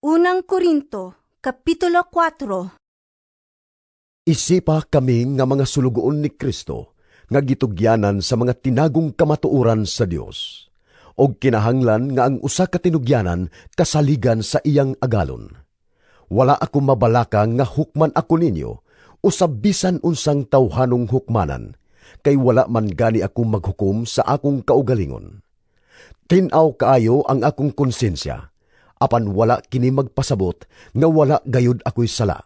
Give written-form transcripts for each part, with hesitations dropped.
Unang Korinto, Kapitulo 4. Isipa kami nga mga sulugoon ni Kristo, nga gitugyanan sa mga tinagong kamatuoran sa Dios, og kinahanglan nga ang usa ka tinugyanan kasaligan sa iyang agalon. Wala ako mabalaka nga hukman ako ninyo, usab bisan unsang tawhanong hukmanan, kay wala man gani ako maghukom sa akong kaugalingon. Tinaw kaayo ang akong konsensya, apan wala kini magpasabot nga wala gayud ako'y sala.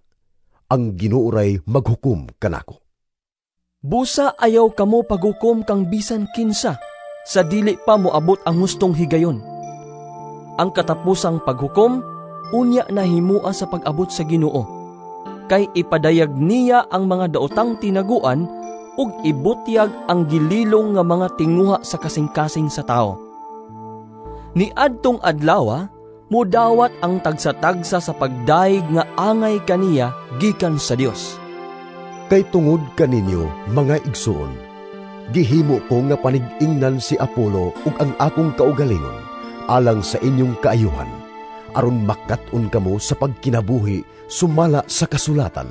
Ang Ginoo maghukom kanako. Busa ayaw kamo paghukom kang bisan kinsa, sa dili pa moabot ang hustong higayon. Ang katapusang paghukom, unya na himua sa pag-abot sa Ginoo, kay ipadayag niya ang mga daotang tinaguan ug ibutyag ang gililong nga mga tinguha sa kasing-kasing sa tao. Ni adtong adlawa, mudawat ang tagsa-tagsa sa pagdaig nga angay kaniya gikan sa Dios. Kay tungod kaninyo, mga igsoon, gihimo ko nga panig-ingnan si Apolo ug ang akong kaugalingon, alang sa inyong kaayuhan, aron makat-on kamo sa pagkinabuhi sumala sa kasulatan.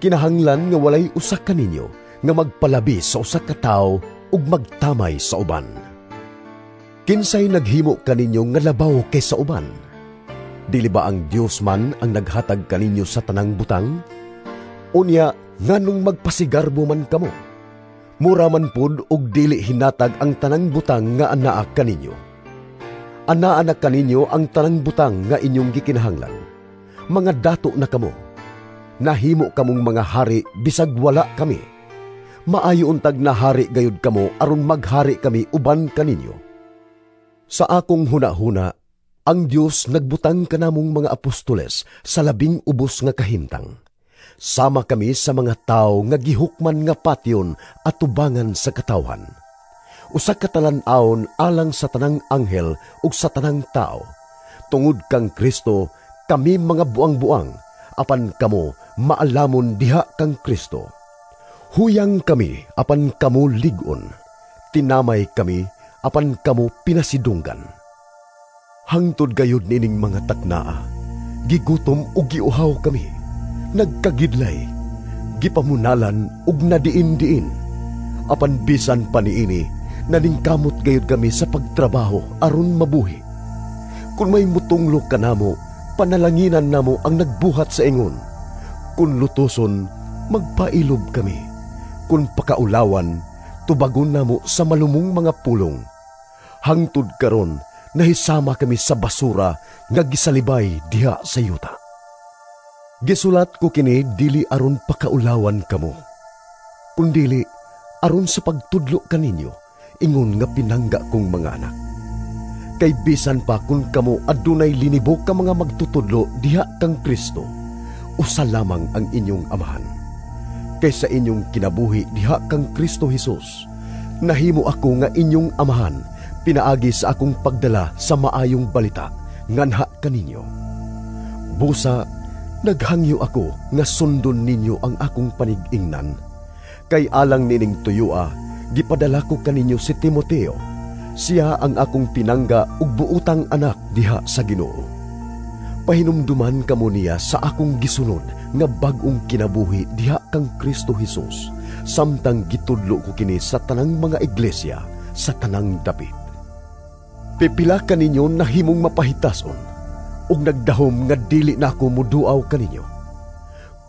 Kinahanglan nga walay usa kaninyo nga magpalabi sa usa ka tawo ug magtamay sa uban. Kinsay naghimo kaninyo nga labaw kaysa uban? Dili ba ang Dios man ang naghatag kaninyo sa tanang butang? Unya, nganong magpasigarbo man kamo? Mura man pud og dili hinatag ang tanang butang nga anaa kaninyo. Anaa na kaninyo ang tanang butang nga inyong gikinahanglan. Mga dato na kamo. Nahimo kamong mga hari bisag wala kami. Maayo untag na hari gayud kamo aron maghari kami uban kaninyo. Sa akong huna-huna, ang Diyos nagbutang kanamong mga apostoles sa 12 nga kahimtang. Sama kami sa mga tao nga gihukman nga patyon at tubangan sa katawhan. Usa ka talan-awon alang sa tanang anghel ug sa tanang tao. Tungod kang Kristo, kami mga buang-buang, apan kamo maalamon diha kang Kristo. Huyang kami apan kamo ligon. Tinamay kami apan kamo pinasidunggan. Hangtod gayud nining mga taknaa, gigutom ug giuhaw kami, nagkagidlay, gipamunalan ug nadiin-diin. Apan bisan pa niini, naningkamot gayud kami sa pagtrabaho aron mabuhi. Kung may mutunglo kanamo, panalanginan namo ang nagbuhat sa ingon. Kung lutoson, magpailob kami. Kung pakaulawan, tubagon namo sa malumong mga pulong. Hangtod karon, nahisama kami sa basura nga gisalibay diha sa yuta. Gisulat ko kini dili aron pakaulawan kamo, kundili aron sa pagtudlo kaninyo, ingon nga pinangga kong mga anak. Kay bisan pa kung kamo adunay linibok ka mga magtutudlo diha kang Kristo, usa lamang ang inyong amahan. Kay sa inyong kinabuhi diha kang Kristo Jesus, nahimo ako nga inyong amahan, pinaagi sa akong pagdala sa maayong balita, nganha kaninyo. Busa, naghangyo ako nga sundon ninyo ang akong panig-ingnan. Kay alang nining tuyua, gipadala ko kaninyo si Timoteo. Siya ang akong pinangga ug buutang anak diha sa Ginoo. Pahinumduman kamo niya sa akong gisunod nga bag-ong kinabuhi diha kang Kristo Jesus, samtang gitudlo ko kini sa tanang mga iglesia sa tanang dapit. Pipila kaninyo na himong mapahitason, ug nagdahom nga dili na ako muduaw kaninyo.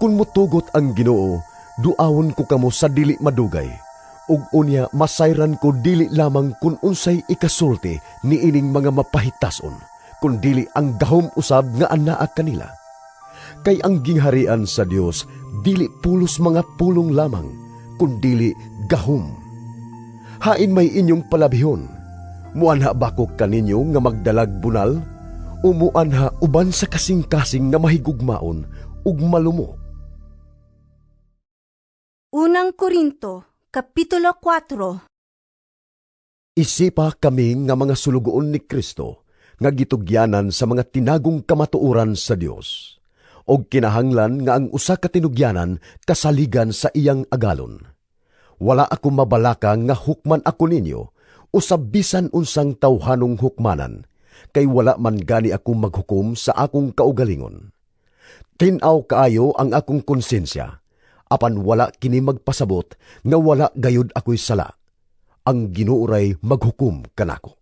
Kung mutugot ang Ginoo, duawon ko kamo sa dili madugay, ug unya masayran ko dili lamang kun unsay ikasulti ni ining mga mapahitason, kun dili ang gahom usab nga anaa kanila. Kay ang gingharian sa Dios dili pulos mga pulong lamang, kun dili gahom. Hain may inyong palabihon. Muanha ba ko kaninyo nga magdalag bunal? O muanha uban sa kasing-kasing nga mahigugmaon ug malumo? Unang Korinto, Kapitulo 4. Isipa kami nga mga sulugoon ni Kristo, nga gitugyanan sa mga tinagong kamatuoran sa Dios, og kinahanglan nga ang usa ka tinugyanan kasaligan sa iyang agalon. Wala ako mabalaka nga hukman ako ninyo, usab bisan unsang tawhanong hukmanan, kay wala man gani ako maghukom sa akong kaugalingon. Tinaw kaayo ang akong konsensya, apan wala kini magpasabot nga wala gayud ako'y sala. Ang Ginoo ray maghukom kanako.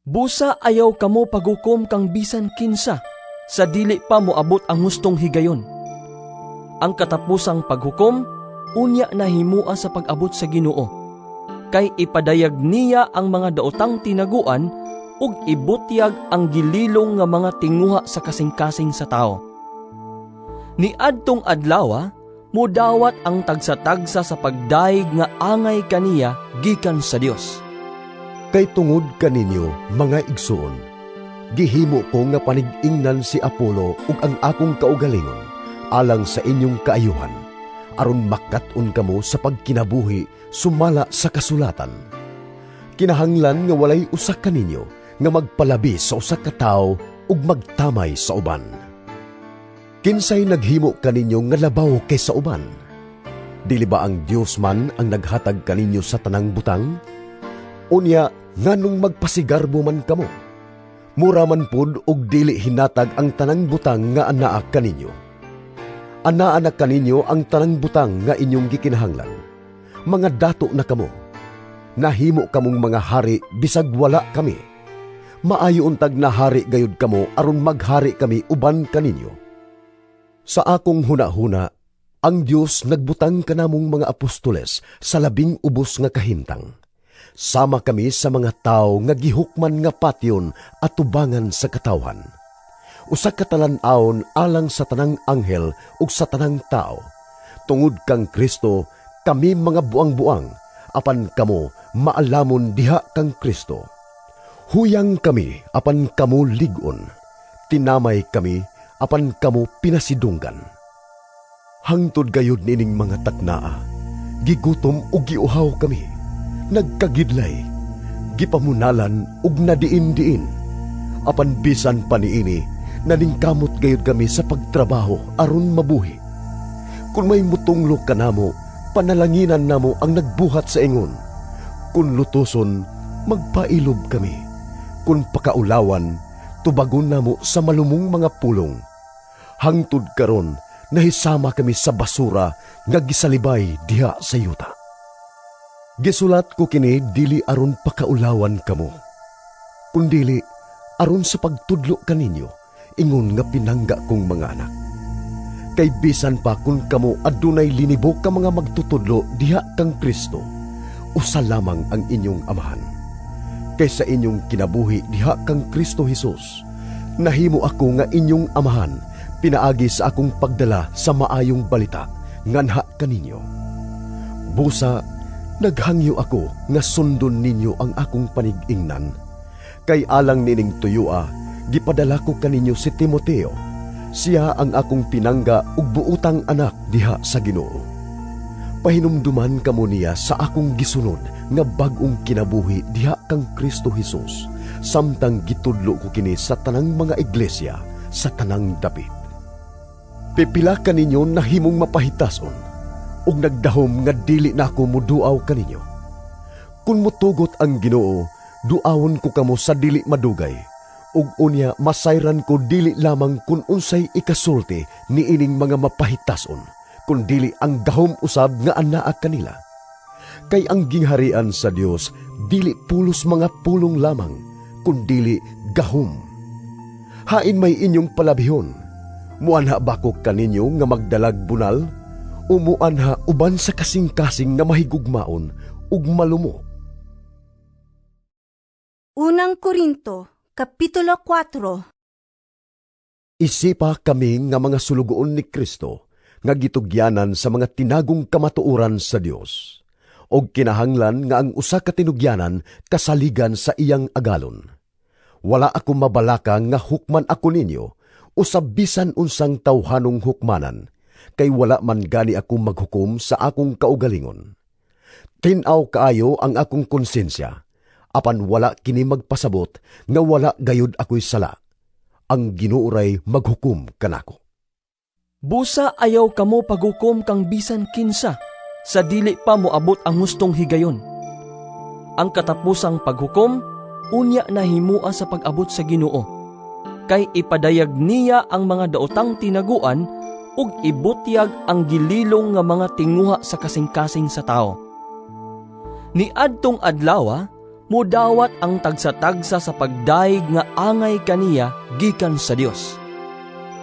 Busa ayaw kamo paghukom kang bisan kinsa, sa dili pa moabot ang hustong higayon. Ang katapusang paghukom, unya na himua sa pag-abot sa Ginoo, kay ipadayag niya ang mga daotang tinaguan ug ibutyag ang gililong nga mga tinguha sa kasing-kasing sa tao. Ni adtong adlaw, mudawat ang tagsa-tagsa sa pagdaig nga angay kaniya gikan sa Dios. Kay tungod kaninyo, mga igsoon, gihimo ko nga panig-ingnan si Apolo ug ang akong kaugalingon, alang sa inyong kaayuhan, aron makat-on kamo sa pagkinabuhi sumala sa kasulatan. Kinahanglan nga walay usa kaninyo nga magpalabi sa usa ka tawo ug magtamay sa uban. Kinsay naghimo kaninyo nga labaw kaysa uban? Dili ba ang Dios man ang naghatag kaninyo sa tanang butang? Unya, nganong magpasigarbo man kamo? Mura man pud og dili hinatag ang tanang butang nga anaa kaninyo. Anaa kaninyo ang tanang butang nga inyong gikinahanglan. Mga dato na kamo. Nahimo kamong mga hari bisag wala kami. Maayo untag na hari gayud kamo aron maghari kami uban kaninyo. Sa akong huna-huna, ang Dios nagbutang kanamong mga apostoles sa 12 nga kahimtang. Sama kami sa mga tao nga gihukman nga patyon at tubangan sa katawhan. Usa ka talan-awon alang sa tanang anghel ug sa tanang tao. Tungod kang Kristo, kami mga buang-buang, apan kamo maalamon diha kang Kristo. Huyang kami apan kamo ligon. Tinamay kami apan kamo pinasidunggan. Hangtod gayud nining mga taknaa, gigutom ug giuhaw kami, nagkagidlay, gipamunalan ug nadiin-diin. Apan bisan pa niini, naningkamot gayud kami sa pagtrabaho aron mabuhi. Kung may mutunglo kanamo, panalanginan namo ang nagbuhat sa ingon. Kung lutuson, magpailob kami. Kung pakaulawan, tubagon namo sa malumong mga pulong. Hangtod karon, nahisama kami sa basura nga gisalibay diha sa yuta. Gisulat ko kini dili aron pakaulawan kamo, kundili aron sa pagtudlo kaninyo, ingon nga pinangga kong mga anak. Kay bisan pa kung kamo adunay linibo ka mga magtutudlo diha kang Kristo, usa lamang ang inyong amahan. Kay sa inyong kinabuhi diha kang Kristo Jesus, nahimo ako nga inyong amahan, pinaagi sa akong pagdala sa maayong balita nganha kaninyo. Busa, naghangyo ako nga sundon ninyo ang akong panig-ingnan. Kay alang nining tuyua, gipadala ko kaninyo si Timoteo. Siya ang akong pinangga ug buutang anak diha sa Ginoo. Pahinumduman kamo niya sa akong gisunod nga bag-ong kinabuhi diha kang Kristo Jesus, samtang gitudlo ko kini sa tanang mga iglesia sa tanang dapit. Pipila kaninyo na himong mapahitason, ug nagdahom nga dili na ako muduaw kaninyo. Kung mutugot ang Ginoo, duawon ko kamo sa dili madugay, ug unya masayran ko dili lamang kun unsay ikasulti ni ining mga mapahitason, kun dili ang gahom usab nga anaa kanila. Kay ang gingharian sa Dios dili pulos mga pulong lamang, kun dili gahom. Hain may inyong palabihon. Muanha ba ko kaninyo nga magdalag bunal? Umuanha uban sa kasing-kasing nga mahigugmaon ug malumo. Unang Korinto, Kapitulo 4. Isipa kami nga mga sulugoon ni Kristo, nga gitugyanan sa mga tinagong kamatuoran sa Dios, og kinahanglan nga ang usa ka tinugyanan kasaligan sa iyang agalon. Wala ako mabalaka nga hukman ako ninyo, usab bisan unsang tawhanong hukmanan, kay wala man gani ako maghukom sa akong kaugalingon. Tinaw kaayo ang akong konsensya, apan wala kini magpasabot nga wala gayud ako'y sala. Ang Ginoo ray maghukom kanako. Busa ayaw kamo paghukom kang bisan kinsa, sa dili pa moabot ang hustong higayon. Ang katapusang paghukom, unya nahimua sa pag-abot sa Ginoo, kay ipadayag niya ang mga daotang tinaguan ug ibutyag ang gililong nga mga tinguha sa kasing-kasing sa tao. Niadtong adlaw, mudawat ang tagsa-tagsa sa pagdaig nga angay kaniya gikan sa Dios.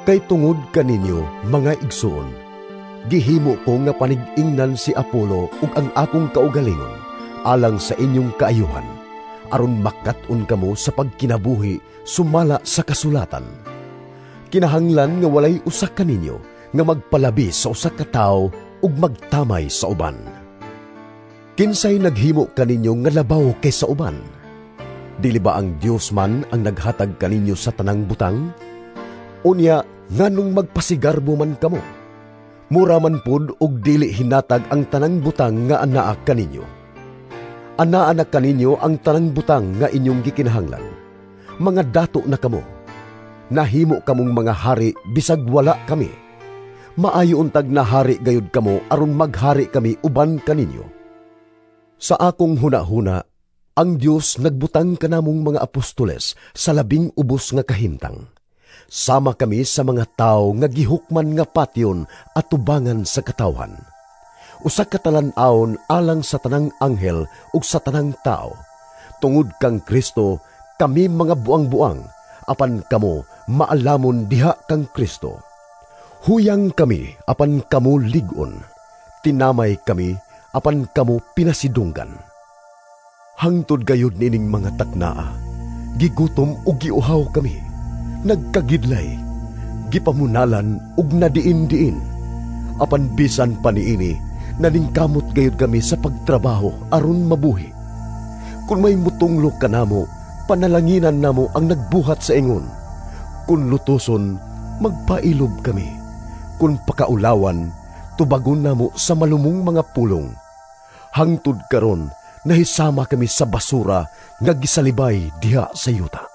Kay tungod kaninyo, mga igsoon, gihimo ko nga panig-ingnan si Apolo ug ang akong kaugalingon alang sa inyong kaayuhan, aron makat-on kamo sa pagkinabuhi sumala sa kasulatan. Kinahanglan nga walay usa kaninyo nga magpalabi sa usa ka tawo ug magtamay sa uban. Kinsay naghimo kaninyo nga labaw kaysa uban? Dili ba ang Dios man ang naghatag kaninyo sa tanang butang? Unya, nganong magpasigarbo man kamo? Mura man pud og dili hinatag ang tanang butang nga anaa kaninyo. Anaa na kaninyo ang tanang butang nga inyong gikinahanglan. Mga dato na kamo. Nahimo kamong mga hari bisag wala kami. Maayo untag na hari gayud kamo aron maghari kami uban kaninyo. Sa akong hunahuna, ang Dios nagbutang kanamong mga apostoles sa labing ubos nga kahimtang. Sama kami sa mga tao nga gihukman nga patyon at tubangan sa katawhan. Usa ka talan-awon alang sa tanang anghel ug sa tanang tao. Tungod kang Kristo, kami mga buang-buang, apan kamo maalamon diha kang Kristo. Huyang kami apan kamo ligon. Tinamay kami apan kamo pinasidunggan. Hangtod gayud nining mga taknaa, gigutom ug giuhaw kami. Nagkagidlay, gipamunalan ug nadiin-diin. Apan bisan pa niini, naningkamot gayud kami sa pagtrabaho aron mabuhi. Kung may mutunglo kanamo, panalanginan namo ang nagbuhat sa ingon. Kung lutuson, magpailob kami. Kung pakaulawan, tubagon namo sa malumong mga pulong. Hangtod karon, nahisama kami sa basura nga gisalibay diha sa yuta.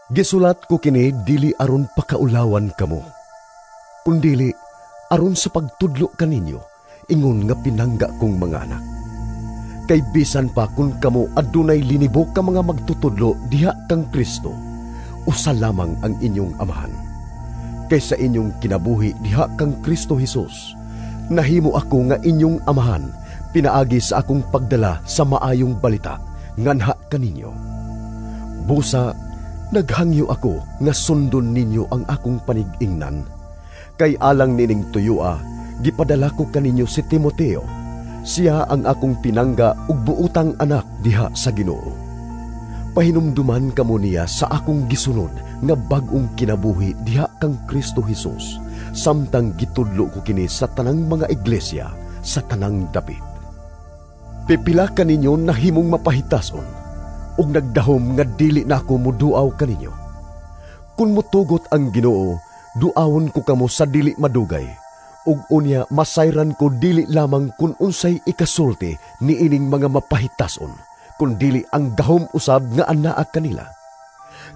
Gisulat ko kini dili aron pakaulawan kamo, kundili aron sa pagtudlo kaninyo, ingon nga pinangga kong mga anak. Kay bisan pa kung kamo adunay linibok ka mga magtutudlo diha kang Kristo, usa lamang ang inyong amahan. Kay sa inyong kinabuhi diha kang Kristo Jesus, nahimo ako nga inyong amahan, pinaagi sa akong pagdala sa maayong balita nganha kaninyo. Busa, naghangyo ako nga sundon ninyo ang akong panig-ingnan. Kay alang nining tuyua, gipadala ko kaninyo si Timoteo. Siya ang akong pinangga ug buutang anak diha sa Ginoo. Pahinumduman kamo niya sa akong gisunod nga bag-ong kinabuhi diha kang Kristo Jesus, samtang gitudlo ko kini sa tanang mga iglesia sa tanang dapit. Pipila kaninyo nahimong mapahitason, ug nagdahom nga dili na ako muduaw kaninyo. Kung mutugot ang Ginoo, duawon ko kamo sa dili madugay, ug unya masayran ko dili lamang kun unsay ikasulti ni ining mga mapahitason, kun dili ang gahom usab nga anaa kanila.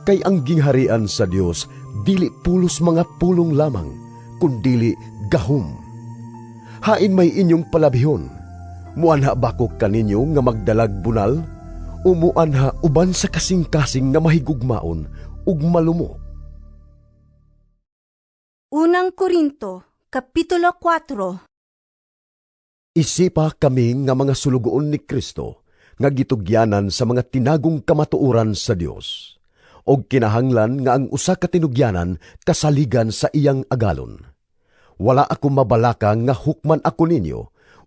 Kay ang gingharian sa Dios dili pulos mga pulong lamang, kun dili gahom. Hain may inyong palabihon, muanha ba ko kaninyo nga magdalag bunal? Umuanha uban sa kasing-kasing nga mahigugmaon ug malumo. Unang Korinto, Kapitulo 4. Isipa kami nga mga sulugoon ni Kristo, nga gitugyanan sa mga tinagong kamatuoran sa Dios. Og kinahanglan nga ang usa ka tinugyanan kasaligan sa iyang agalon. Wala ako mabalaka nga hukman ako ninyo,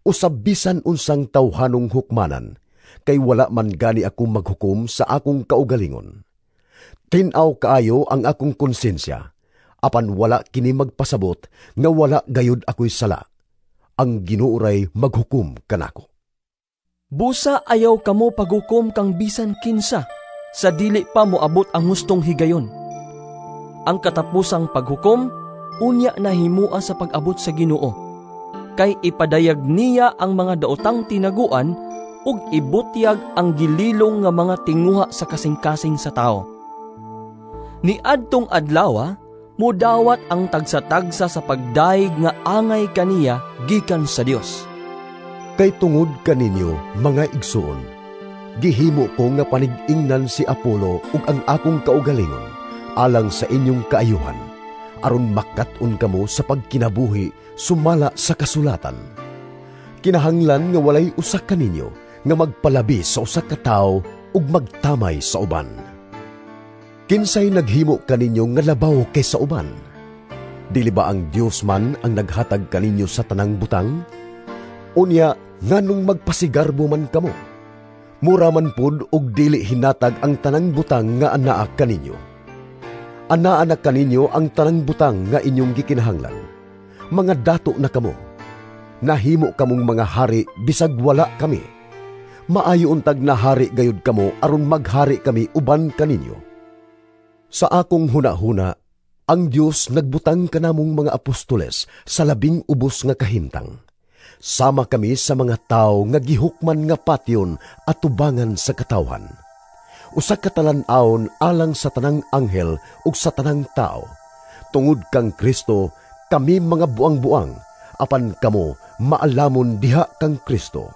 usab bisan unsang tawhanong hukmanan, kay wala man gani ako maghukom sa akong kaugalingon. Tinaw kaayo ang akong konsensya, apan wala kini magpasabot nga wala gayud ako'y sala. Ang Ginuuray maghukom kanako. Busa ayaw kamo paghukom kang bisan kinsa, sa dili pa moabot ang hustong higayon. Ang katapusang paghukom, unya nahimua sa pag-abot sa Ginoo, kay ipadayag niya ang mga daotang tinaguan ug ibutyag ang gililong nga mga tinguha sa kasing-kasing sa tao. Niadtong adlaw, mudawat ang tagsa-tagsa sa pagdaig nga angay kaniya gikan sa Dios. Kay tungod kaninyo, mga igsoon, Gihimo ko nga panig-ingnan si Apolo ug ang akong kaugalingon alang sa inyong kaayuhan, aron makat-on kamo sa pagkinabuhi sumala sa kasulatan. Kinahanglan nga walay usa kaninyo nga magpalabi sa usa ka tawo ug magtamay sa uban. Kinsay naghimo kaninyo nga labaw kaysa uban? Dili ba ang Dios man ang naghatag kaninyo sa tanang butang? Unya, nganong magpasigarbo man kamo? Mura man pud og dili hinatag ang tanang butang nga anaa kaninyo. Anaa na kaninyo ang tanang butang nga inyong gikinahanglan. Mga dato na kamo. Nahimo kamong mga hari bisag wala kami. Maayo untag na hari gayud kamo aron maghari kami uban kaninyo. Sa akong hunahuna, ang Dios nagbutang kanamong mga apostoles sa 12 nga kahimtang. Sama kami sa mga tao nga gihukman nga patyon at tubangan sa katawhan. Usa ka talan-awon alang sa tanang anghel ug sa tanang tao. Tungod kang Kristo, kami mga buang-buang, apan kamo maalamon diha kang Kristo.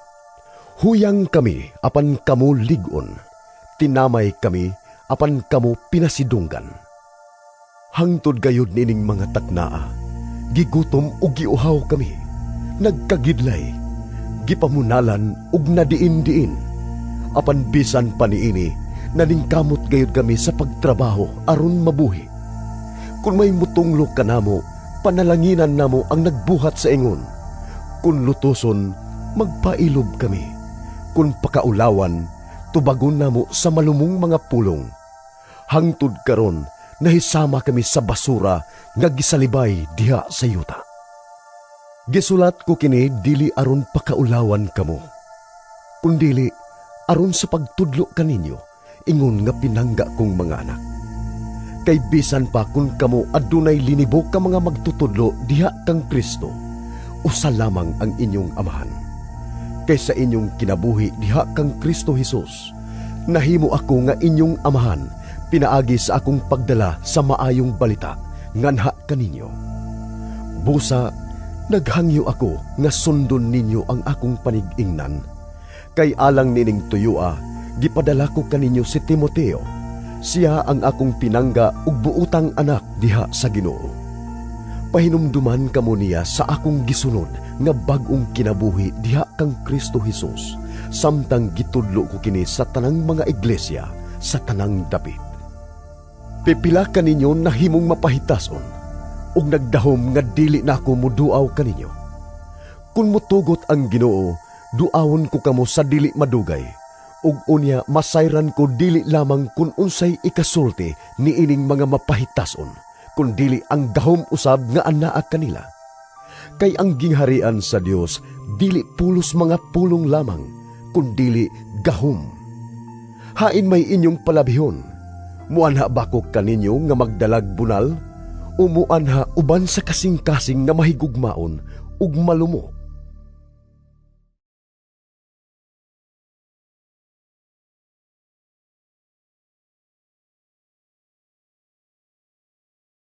Huyang kami apan kamo lig-on. Tinamay kami apan kamo pinasidunggan. Hangtod gayud nining mga taknaa, gigutom ug giuhaw kami, nagkagidlay, gipamunalan ug nadiin-diin. Apan bisan pa niini, naningkamot gayud kami sa pagtrabaho aron mabuhi. Kung may mutunglo kanamo, panalanginan namo ang nagbuhat sa ingon. Kung lutoson, magpailob kami. Kung pakaulawan, tubagon namo sa malumong mga pulong. Hangtod karon, nahisama kami sa basura nga gisalibay diha sa yuta. Gisulat ko kini dili aron pakaulawan kamo, kundili aron sa pagtudlo kaninyo, ingon nga pinangga kong mga anak. Kay bisan pa kung kamo adunay linibok ka mga magtutudlo diha kang Kristo, usa lamang ang inyong amahan. Kay sa inyong kinabuhi diha kang Kristo Jesus, nahimo ako nga inyong amahan, pinaagi sa akong pagdala sa maayong balita nganha kaninyo. Busa, naghangyo ako nga sundon ninyo ang akong panig-ingnan. Kay alang nining tuyua, gipadala ko kaninyo si Timoteo. Siya ang akong pinangga ug buutang anak diha sa Ginoo. Pahinumduman kamo niya sa akong gisunod nga bag-ong kinabuhi diha kang Kristo Jesus, samtang gitudlo ko kini sa tanang mga iglesia sa tanang dapit. Pipila kaninyo nahimong mapahitason ug nagdahom nga dili na ako muduaw kaninyo. Kung mutugot ang Ginoo, duawon ko kamo sa dili madugay, ug unya masayran ko dili lamang kun unsay ikasulti ni ining mga mapahitason, kun dili ang gahom usab nga anaa kanila. Kay ang gingharian sa Dios dili pulos mga pulong lamang, kun dili gahom. Hain may inyong palabihon. Muanha ba ko kaninyo nga magdalag bunal? O muanha uban sa kasing-kasing nga mahigugmaon ug malumo?